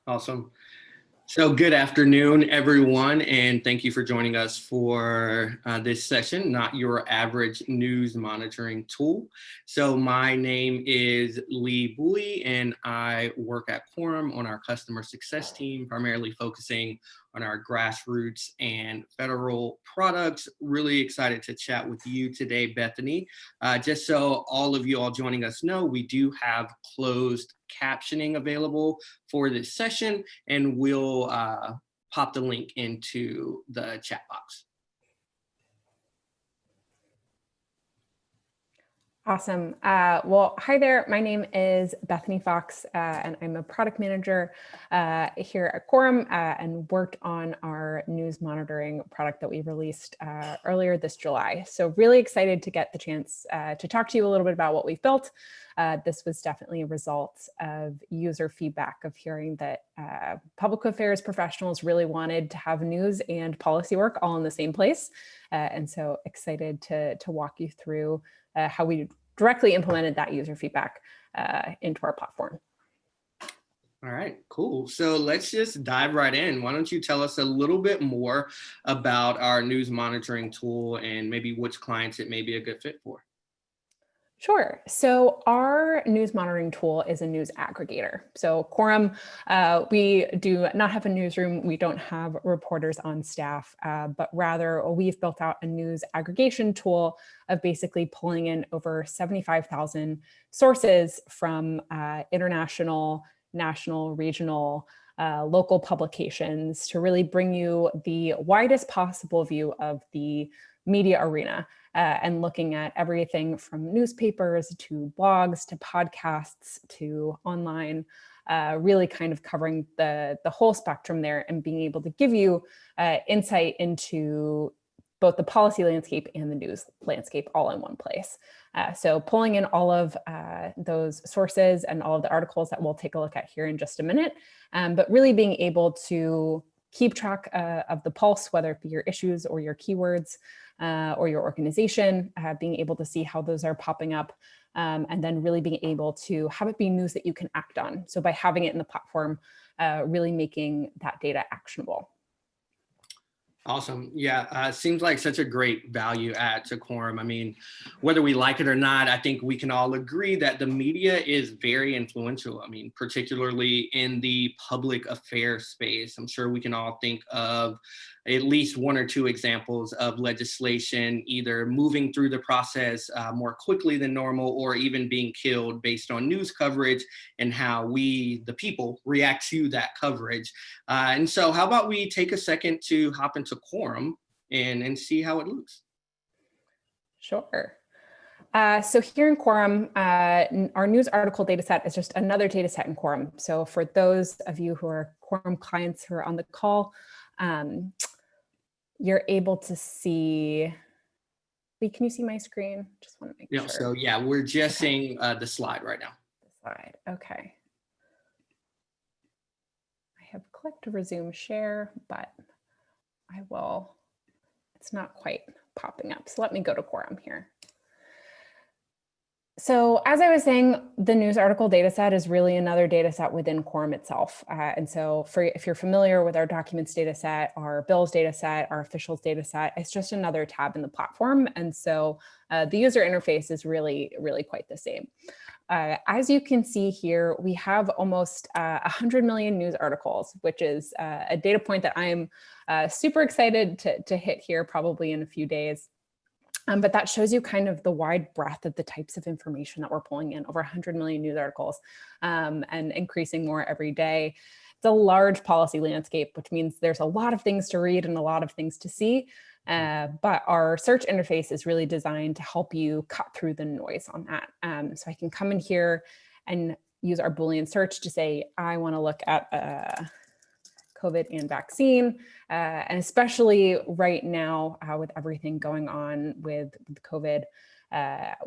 Awesome. So good afternoon, everyone, and thank you for joining us for this session, Not Your Average News Monitoring Tool. So my name is Lee Bowie, and I work at Quorum on our customer success team, primarily focusing on our grassroots and federal products. Really excited to chat with you today, Bethany. Just so all of you all joining us know, we do have closed captioning available for this session, and we'll pop the link into the chat box. Awesome. Well, hi there. My name is Bethany Fox, and I'm a product manager here at Quorum and worked on our news monitoring product that we released earlier this July. So really excited to get the chance to talk to you a little bit about what we've built. This was definitely a result of user feedback of hearing that public affairs professionals really wanted to have news and policy work all in the same place. And so excited to walk you through how we directly implemented that user feedback into our platform. All right, cool. So let's just dive right in. Why don't you tell us a little bit more about our news monitoring tool and maybe which clients it may be a good fit for? Sure. So our news monitoring tool is a news aggregator. So Quorum, we do not have a newsroom. We don't have reporters on staff, but rather we've built out a news aggregation tool of basically pulling in over 75,000 sources from international, national, regional, local publications to really bring you the widest possible view of the media arena. And looking at everything from newspapers to blogs to podcasts to online, really kind of covering the whole spectrum there and being able to give you insight into both the policy landscape and the news landscape all in one place. So pulling in all of those sources and all of the articles that we'll take a look at here in just a minute, but really being able to keep track of the pulse, whether it be your issues or your keywords, or your organization, being able to see how those are popping up, and then really being able to have it be news that you can act on. So by having it in the platform, really making that data actionable. Awesome. Yeah, seems like such a great value add to Quorum. I mean, whether we like it or not, I think we can all agree that the media is very influential. I mean, particularly in the public affairs space. I'm sure we can all think of at least one or two examples of legislation either moving through the process more quickly than normal or even being killed based on news coverage and how we, the people, react to that coverage. And so how about we take a second to hop into Quorum and see how it looks? Sure. So here in Quorum, our news article data set is just another data set in Quorum. So for those of you who are Quorum clients who are on the call, you're able to see, Lee, can you see my screen? Just want to make sure. So yeah, we're just seeing the slide right now. The slide, okay. I have clicked to resume share, but I will, it's not quite popping up. So let me go to Quorum here. So as I was saying, the news article data set is really another data set within Quorum itself. And so if you're familiar with our documents data set, our bills data set, our officials data set, it's just another tab in the platform. And so the user interface is really, really quite the same. As you can see here, we have almost 100 million news articles, which is a data point that I am super excited to hit here probably in a few days. But that shows you kind of the wide breadth of the types of information that we're pulling in, over 100 million news articles and increasing more every day. It's a large policy landscape, which means there's a lot of things to read and a lot of things to see. But our search interface is really designed to help you cut through the noise on that. So I can come in here and use our Boolean search to say, I want to look at COVID and vaccine, and especially right now with everything going on with COVID,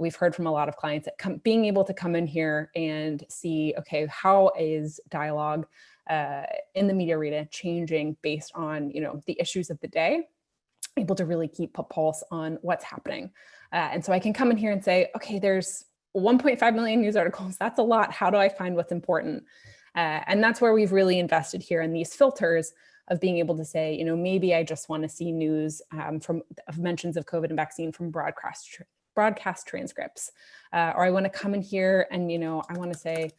we've heard from a lot of clients that being able to come in here and see, okay, how is dialogue in the media arena changing based on the issues of the day, able to really keep a pulse on what's happening. And so I can come in here and say, okay, there's 1.5 million news articles. That's a lot. How do I find what's important? And that's where we've really invested here in these filters of being able to say, you know, maybe I just want to see news of mentions of COVID and vaccine from broadcast transcripts, or I want to come in here and, you know, I want to say,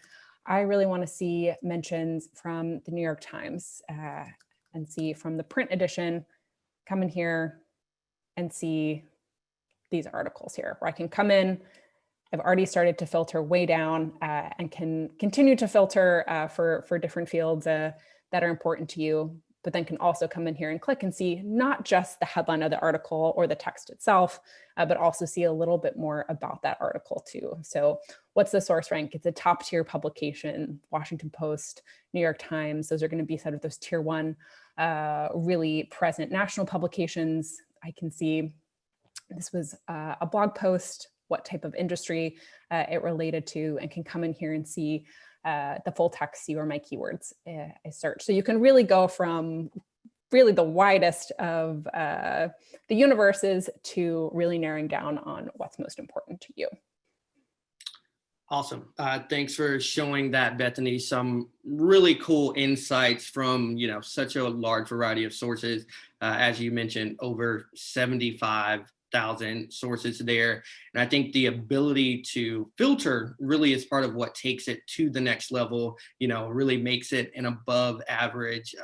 I really want to see mentions from the New York Times and see from the print edition, come in here and see these articles here, where I can come in. I've already started to filter way down and can continue to filter for different fields that are important to you, but then can also come in here and click and see not just the headline of the article or the text itself, but also see a little bit more about that article too. So what's the source rank? It's a top tier publication, Washington Post, New York Times. Those are going to be sort of those tier one, really present national publications. I can see this was a blog post, what type of industry it related to, and can come in here and see the full text, see where my keywords I search. So you can really go from really the widest of the universes to really narrowing down on what's most important to you. Awesome. Thanks for showing that, Bethany. Some really cool insights from, you know, such a large variety of sources. As you mentioned, over 75,000 sources there. And I think the ability to filter really is part of what takes it to the next level, you know, really makes it an above average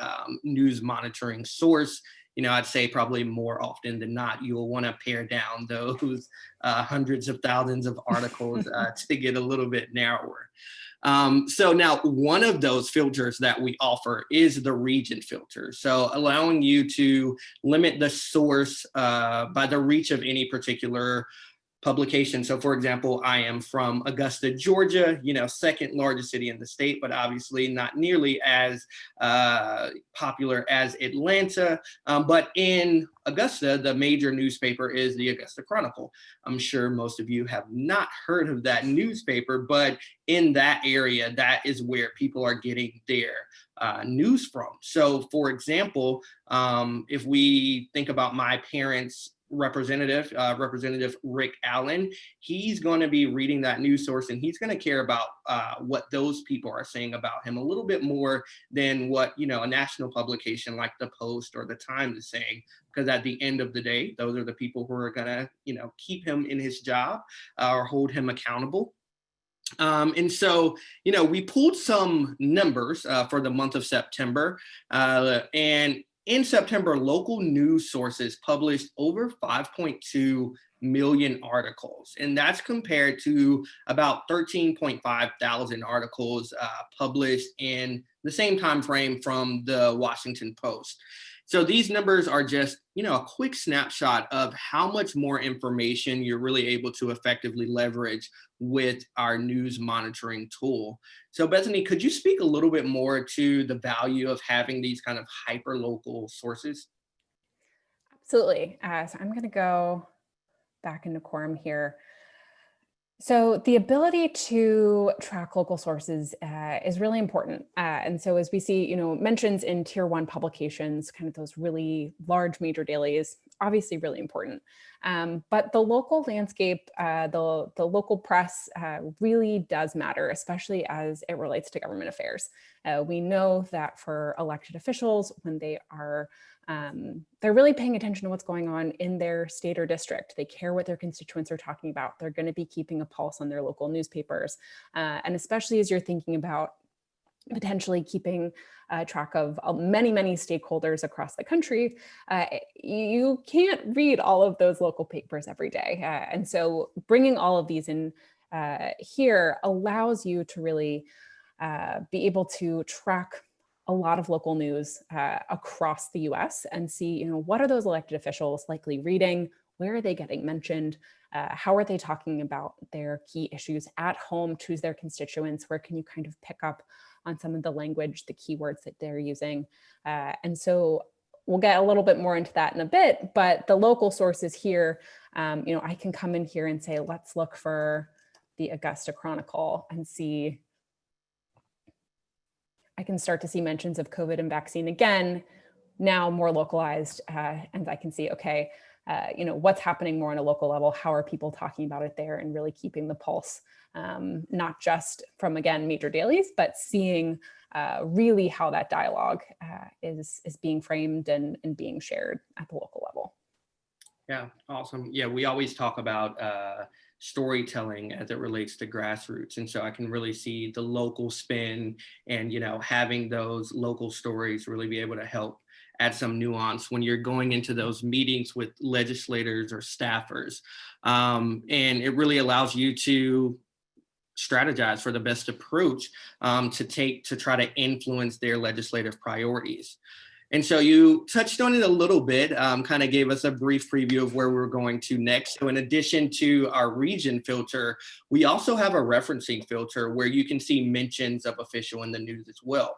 news monitoring source. You know, I'd say probably more often than not, you'll want to pare down those hundreds of thousands of articles to get a little bit narrower. So now one of those filters that we offer is the region filter. So allowing you to limit the source by the reach of any particular publication. So for example, I am from Augusta, Georgia, you know, second largest city in the state, but obviously not nearly as popular as Atlanta. But in Augusta, the major newspaper is the Augusta Chronicle. I'm sure most of you have not heard of that newspaper, but in that area, that is where people are getting their news from. So for example, if we think about my parents' representative, Representative Rick Allen, he's going to be reading that news source and he's going to care about what those people are saying about him a little bit more than what, you know, a national publication like the Post or the Times is saying, because at the end of the day, those are the people who are going to, you know, keep him in his job or hold him accountable. And so, you know, we pulled some numbers for the month of September, and in September, local news sources published over 5.2 million articles, and that's compared to about 13.5 thousand articles published in the same time frame from the Washington Post. So these numbers are just, you know, a quick snapshot of how much more information you're really able to effectively leverage with our news monitoring tool. So Bethany, could you speak a little bit more to the value of having these kind of hyper local sources? Absolutely. So I'm going to go back into Quorum here. So the ability to track local sources is really important. And so as we see, you know, mentions in tier one publications, kind of those really large major dailies, obviously really important. But the local landscape, the local press really does matter, especially as it relates to government affairs. We know that for elected officials, when they are they're really paying attention to what's going on in their state or district. They care what their constituents are talking about. They're going to be keeping a pulse on their local newspapers. And especially as you're thinking about potentially keeping track of many, many stakeholders across the country, you can't read all of those local papers every day. And so bringing all of these in here allows you to really be able to track a lot of local news across the US and see, you know, what are those elected officials likely reading? Where are they getting mentioned? How are they talking about their key issues at home to their constituents? Where can you kind of pick up on some of the language, the keywords that they're using? And so we'll get a little bit more into that in a bit, but the local sources here, you know, I can come in here and say, let's look for the Augusta Chronicle and see, I can start to see mentions of COVID and vaccine again, now more localized, and I can see, okay, you know, what's happening more on a local level, how are people talking about it there, and really keeping the pulse, not just from, again, major dailies, but seeing really how that dialogue is being framed and being shared at the local level. Yeah, awesome. Yeah, we always talk about storytelling as it relates to grassroots. And so I can really see the local spin and, having those local stories really be able to help add some nuance when you're going into those meetings with legislators or staffers. And it really allows you to strategize for the best approach to take to try to influence their legislative priorities. And so you touched on it a little bit, kind of gave us a brief preview of where we're going to next. So in addition to our region filter, we also have a referencing filter where you can see mentions of official in the news as well.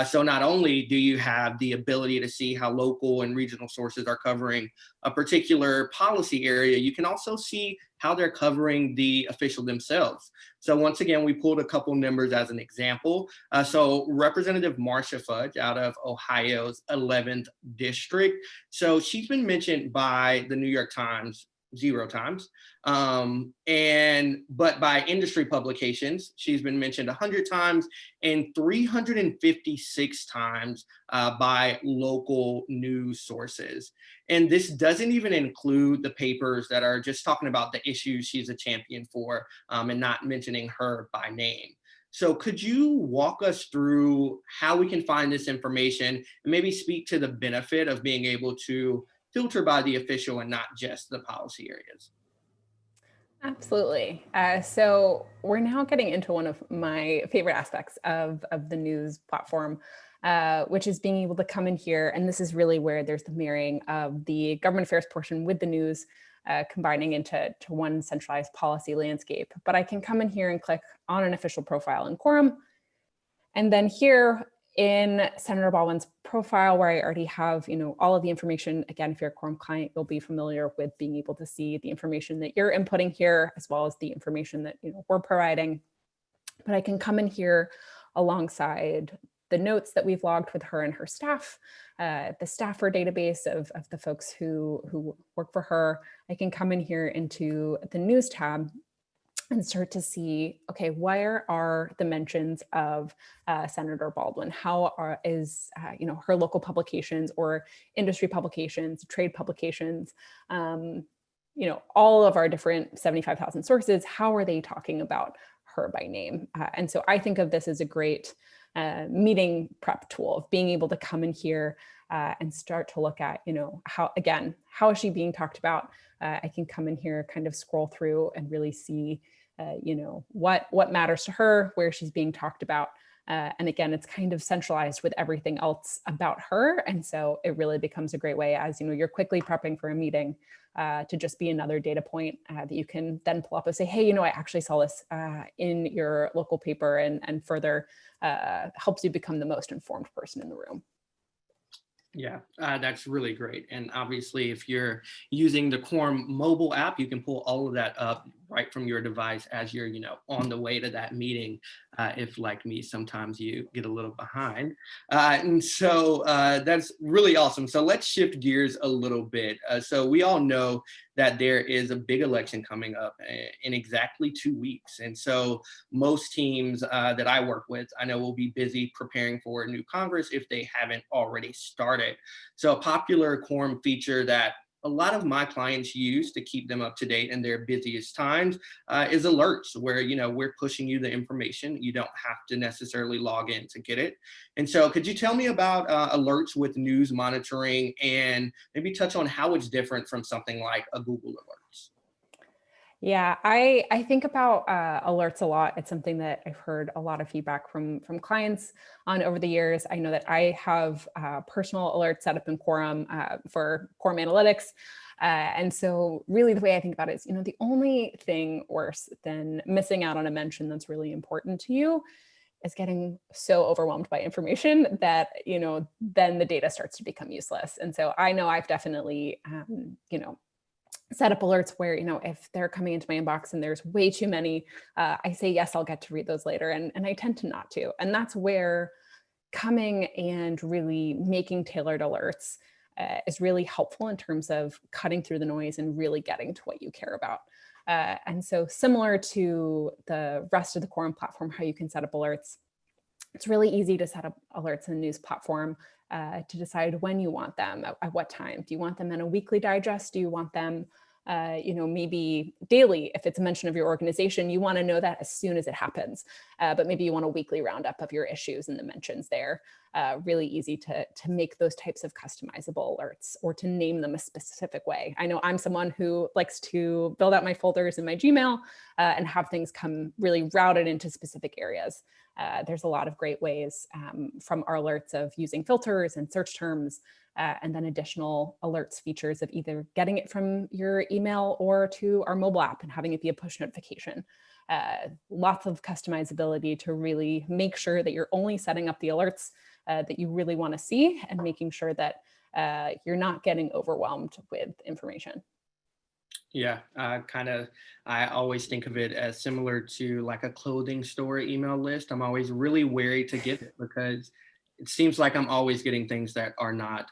So not only do you have the ability to see how local and regional sources are covering a particular policy area, you can also see how they're covering the official themselves. So once again, we pulled a couple numbers as an example. So Representative Marcia Fudge out of Ohio's 11th district. So she's been mentioned by the New York Times 0 times. But by industry publications, she's been mentioned 100 times and 356 times by local news sources. And this doesn't even include the papers that are just talking about the issues she's a champion for and not mentioning her by name. So could you walk us through how we can find this information and maybe speak to the benefit of being able to filter by the official and not just the policy areas? Absolutely. So we're now getting into one of my favorite aspects of the news platform, which is being able to come in here. And this is really where there's the marrying of the government affairs portion with the news, combining into one centralized policy landscape. But I can come in here and click on an official profile in Quorum. And then here in Senator Baldwin's profile, where I already have, all of the information, again, if you're a Quorum client, you'll be familiar with being able to see the information that you're inputting here, as well as the information that we're providing. But I can come in here alongside the notes that we've logged with her and her staff, the staffer database of the folks who work for her. I can come in here into the news tab and start to see, okay, where are the mentions of Senator Baldwin? How is her local publications or industry publications, trade publications, all of our different 75,000 sources, how are they talking about her by name? And so I think of this as a great meeting prep tool of being able to come in here and start to look at, how is she being talked about? I can come in here, kind of scroll through and really see, what matters to her, where she's being talked about. And again, it's kind of centralized with everything else about her. And so it really becomes a great way as, you're quickly prepping for a meeting to just be another data point that you can then pull up and say, hey, I actually saw this in your local paper, and further helps you become the most informed person in the room. Yeah, that's really great. And obviously, if you're using the Quorum mobile app, you can pull all of that up right from your device as you're, on the way to that meeting. If, like me, sometimes you get a little behind. And so that's really awesome. So let's shift gears a little bit. So we all know that there is a big election coming up in exactly 2 weeks. And so most teams that I work with, I know will be busy preparing for a new Congress if they haven't already started. So a popular Quorum feature that a lot of my clients use to keep them up to date in their busiest times is alerts, where we're pushing you the information. You don't have to necessarily log in to get it. And so could you tell me about alerts with news monitoring and maybe touch on how it's different from something like a Google Alerts? Yeah, I think about alerts a lot. It's something that I've heard a lot of feedback from clients on over the years. I know that I have personal alerts set up in Quorum for Quorum Analytics. And so really the way I think about it is, the only thing worse than missing out on a mention that's really important to you is getting so overwhelmed by information that, then the data starts to become useless. And so I know I've definitely, set up alerts where, if they're coming into my inbox and there's way too many, I say, yes, I'll get to read those later. And I tend to not to. And that's where coming and really making tailored alerts is really helpful in terms of cutting through the noise and really getting to what you care about. And so similar to the rest of the Quorum platform, how you can set up alerts, It's really easy to set up alerts in the news platform to decide when you want them, at what time. Do you want them in a weekly digest? Do you want them, maybe daily? If it's a mention of your organization, you want to know that as soon as it happens. But maybe you want a weekly roundup of your issues and the mentions there. Really easy to make those types of customizable alerts or to name them a specific way. I know I'm someone who likes to build out my folders in my Gmail and have things come really routed into specific areas. There's a lot of great ways from our alerts of using filters and search terms, and then additional alerts features of either getting it from your email or to our mobile app and having it be a push notification. Lots of customizability to really make sure that you're only setting up the alerts that you really want to see and making sure that you're not getting overwhelmed with information. Yeah, I always think of it as similar to like a clothing store email list. I'm always really wary to get it because it seems like I'm always getting things that are not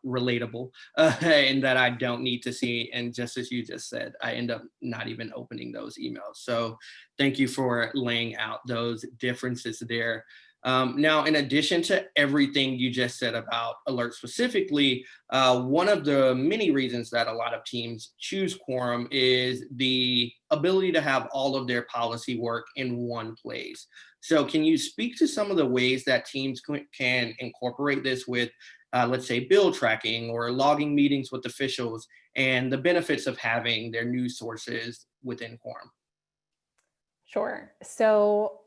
relatable and that I don't need to see. And just as you just said, I end up not even opening those emails. So thank you for laying out those differences there. Now, in addition to everything you just said about alerts specifically, one of the many reasons that a lot of teams choose Quorum is the ability to have all of their policy work in one place. So can you speak to some of the ways that teams can incorporate this with, let's say, bill tracking or logging meetings with officials and the benefits of having their news sources within Quorum? Sure. So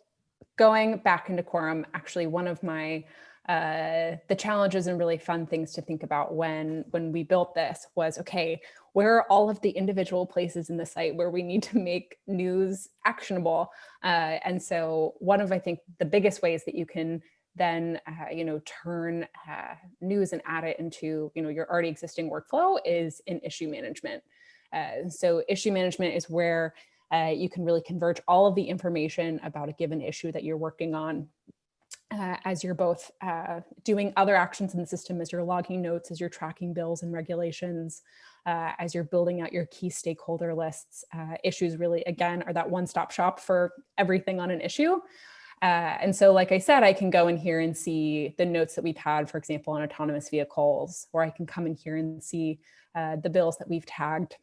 going back into Quorum, actually one of my the challenges and really fun things to think about when we built this was, okay, where are all of the individual places in the site where we need to make news actionable? And so one of, I think, the biggest ways that you can then turn news and add it into your already existing workflow is in issue management. So issue management is where you can really converge all of the information about a given issue that you're working on as you're both doing other actions in the system, as you're logging notes, as you're tracking bills and regulations, as you're building out your key stakeholder lists. Issues really, again, are that one-stop shop for everything on an issue. And so, like I said, I can go in here and see the notes that we've had, for example, on autonomous vehicles, or I can come in here and see the bills that we've tagged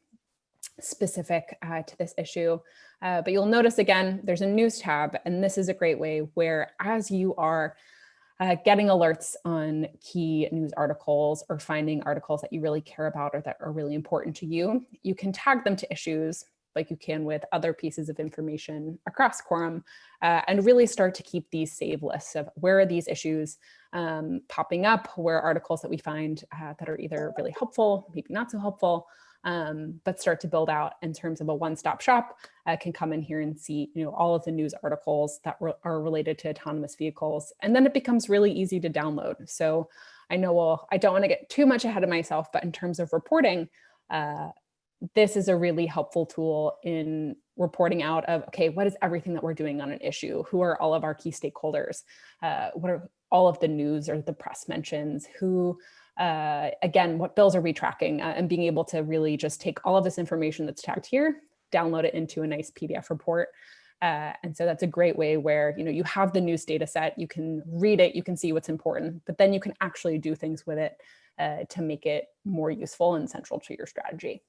specific to this issue. But you'll notice, again, there's a news tab, and this is a great way where as you are getting alerts on key news articles or finding articles that you really care about or that are really important to you, you can tag them to issues like you can with other pieces of information across Quorum, and really start to keep these save lists of where are these issues popping up, where are articles that we find that are either really helpful, maybe not so helpful, but start to build out in terms of a one-stop shop. Can come in here and see all of the news articles that are related to autonomous vehicles, and then it becomes really easy to download. So I know, well, I don't want to get too much ahead of myself, but in terms of reporting, this is a really helpful tool in reporting out of, okay, what is everything that we're doing on an issue? Who are all of our key stakeholders? What are all of the news or the press mentions? Who, again, what bills are we tracking? And being able to really just take all of this information that's tagged here, download it into a nice PDF report. And so that's a great way where you have the news data set, you can read it, you can see what's important, but then you can actually do things with it to make it more useful and central to your strategy.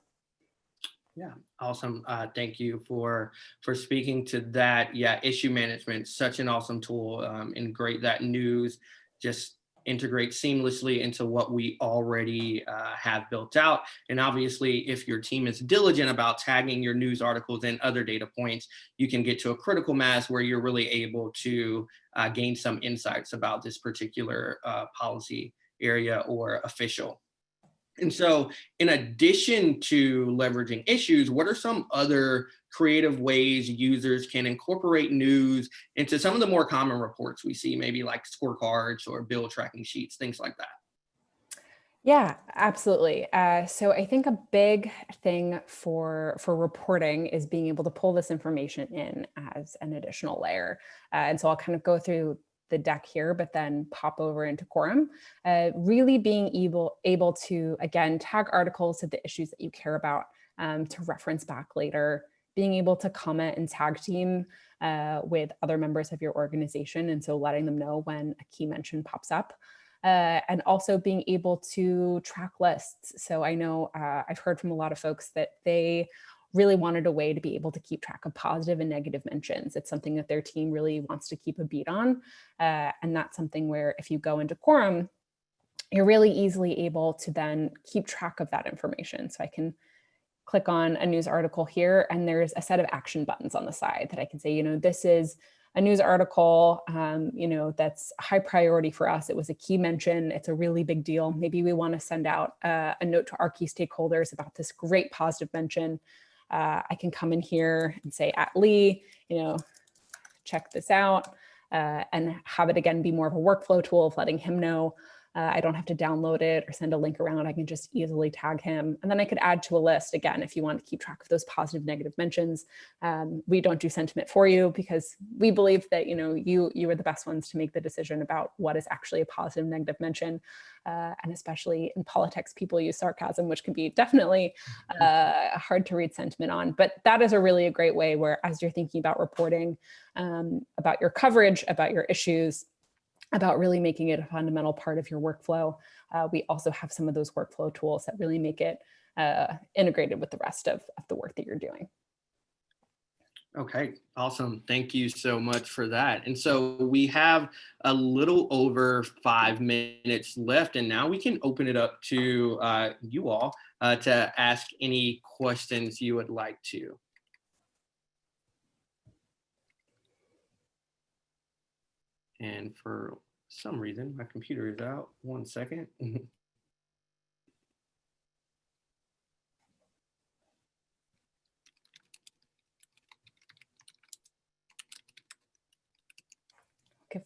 Yeah, awesome. Thank you for speaking to that. Yeah, issue management, such an awesome tool, and great that news just integrates seamlessly into what we already have built out. And obviously, if your team is diligent about tagging your news articles and other data points, you can get to a critical mass where you're really able to gain some insights about this particular policy area or official. And so, in addition to leveraging issues, what are some other creative ways users can incorporate news into some of the more common reports we see, maybe like scorecards or bill tracking sheets, things like that? Yeah, absolutely. So I think a big thing for reporting is being able to pull this information in as an additional layer. And so I'll kind of go through the deck here, but then pop over into Quorum. Really being able to, again, tag articles to the issues that you care about to reference back later being able to comment and tag team with other members of your organization. And so letting them know when a key mention pops up. And also being able to track lists. So I know I've heard from a lot of folks that they really wanted a way to be able to keep track of positive and negative mentions. It's something that their team really wants to keep a beat on. And that's something where if you go into Quorum, you're really easily able to then keep track of that information. So I can click on a news article here, and there's a set of action buttons on the side that I can say, this is a news article, that's high priority for us. It was a key mention. It's a really big deal. Maybe we want to send out a note to our key stakeholders about this great positive mention. I can come in here and say at Lee, check this out, and have it again be more of a workflow tool of letting him know. I don't have to download it or send a link around. I can just easily tag him. And then I could add to a list, again, if you want to keep track of those positive, negative mentions. We don't do sentiment for you because we believe that, you are the best ones to make the decision about what is actually a positive, negative mention. And especially in politics, people use sarcasm, which can be definitely hard to read sentiment on. But that is a great way where, as you're thinking about reporting, about your coverage, about your issues, about really making it a fundamental part of your workflow. We also have some of those workflow tools that really make it integrated with the rest of the work that you're doing. Okay, awesome. Thank you so much for that. And so we have a little over 5 minutes left, and now we can open it up to you all to ask any questions you would like to. And for some reason, my computer is out. 1 second. Give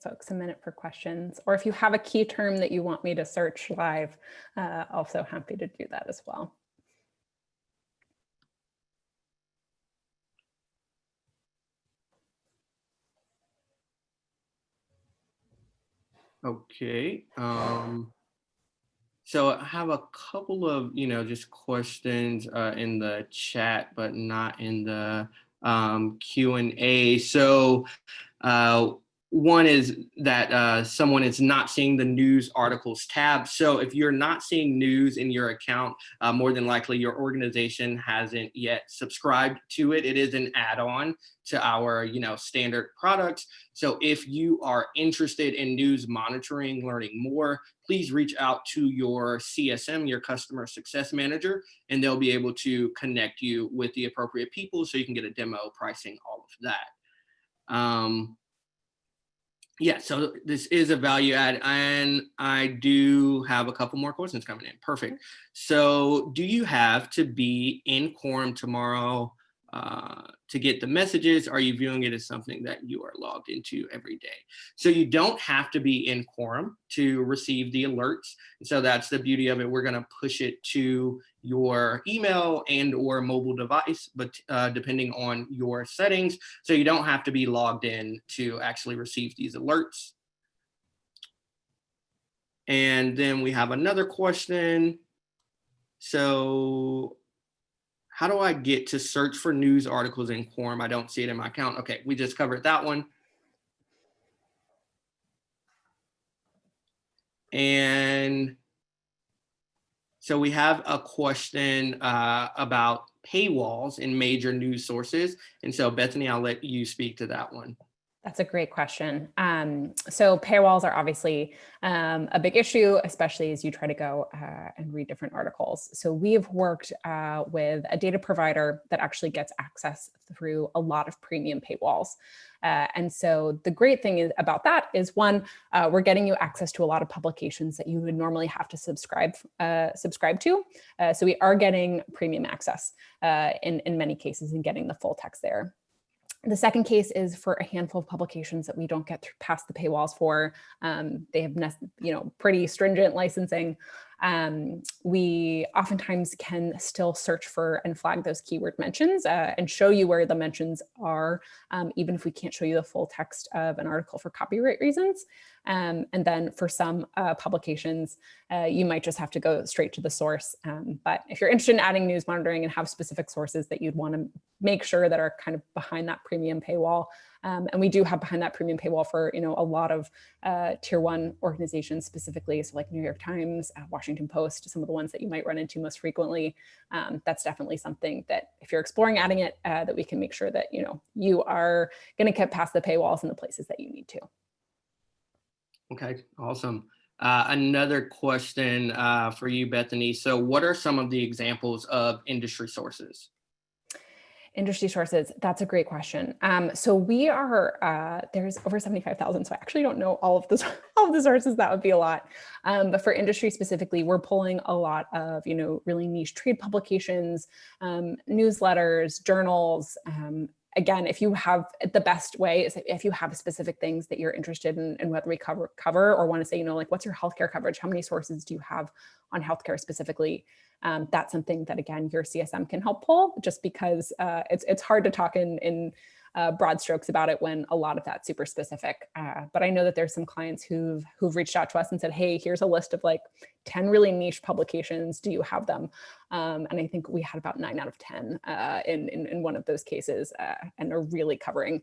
folks a minute for questions. Or if you have a key term that you want me to search live, also happy to do that as well. Okay. So I have a couple of, just questions in the chat, but not in the Q&A. So one is that someone is not seeing the news articles tab. So if you're not seeing news in your account, more than likely your organization hasn't yet subscribed to it. It is an add-on to our, standard products. So if you are interested in news monitoring, learning more, please reach out to your CSM, your customer success manager, and they'll be able to connect you with the appropriate people so you can get a demo, pricing, all of that. Yeah, so this is a value add, and I do have a couple more questions coming in. Perfect. So do you have to be in Quorum tomorrow to get the messages? Are you viewing it as something that you are logged into every day? So you don't have to be in Quorum to receive the alerts. So that's the beauty of it. We're going to push it to your email and or mobile device, but depending on your settings. So you don't have to be logged in to actually receive these alerts. And then we have another question. So how do I get to search for news articles in Quorum? I don't see it in my account. Okay, we just covered that one. And so we have a question about paywalls in major news sources. And so Bethany, I'll let you speak to that one. That's a great question. So paywalls are obviously a big issue, especially as you try to go and read different articles. So we've worked with a data provider that actually gets access through a lot of premium paywalls. And so the great thing about that is, one, we're getting you access to a lot of publications that you would normally have to subscribe to. So we are getting premium access in many cases and getting the full text there. The second case is for a handful of publications that we don't get past the paywalls for. They have pretty stringent licensing. we oftentimes can still search for and flag those keyword mentions and show you where the mentions are, even if we can't show you the full text of an article for copyright reasons. And then for some publications, you might just have to go straight to the source. But if you're interested in adding news monitoring and have specific sources that you'd want to make sure that are kind of behind that premium paywall, and we do have behind that premium paywall for a lot of tier 1 organizations specifically, so like New York Times, Washington Post, some of the ones that you might run into most frequently. That's definitely something that if you're exploring adding it, that we can make sure that you are going to get past the paywalls in the places that you need to. Okay, awesome. Another question for you, Bethany. So what are some of the examples of industry sources? Industry sources, that's a great question. So we are, there's over 75,000, so I actually don't know all of the sources. That would be a lot. But for industry specifically, we're pulling a lot of, really niche trade publications, newsletters, journals. Again, if you have, the best way is if you have specific things that you're interested in whether we cover or want to say, like, what's your healthcare coverage? How many sources do you have on healthcare specifically? That's something that, again, your CSM can help pull, just because it's hard to talk in broad strokes about it when a lot of that's super specific. But I know that there's some clients who've reached out to us and said, hey, here's a list of like 10 really niche publications. Do you have them? And I think we had about 9 out of 10 in one of those cases, and are really covering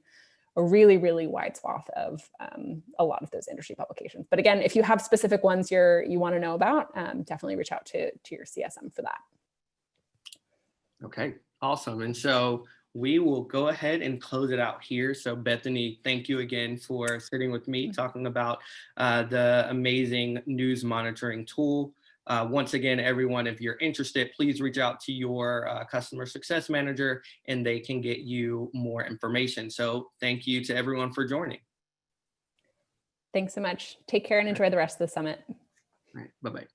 a really, really wide swath of a lot of those industry publications. But again, if you have specific ones you want to know about, definitely reach out to your CSM for that. Okay, awesome. And so we will go ahead and close it out here. So Bethany, thank you again for sitting with me, talking about the amazing news monitoring tool. Once again, everyone, if you're interested, please reach out to your customer success manager and they can get you more information. So thank you to everyone for joining. Thanks so much. Take care and enjoy the rest of the summit. All right, bye-bye.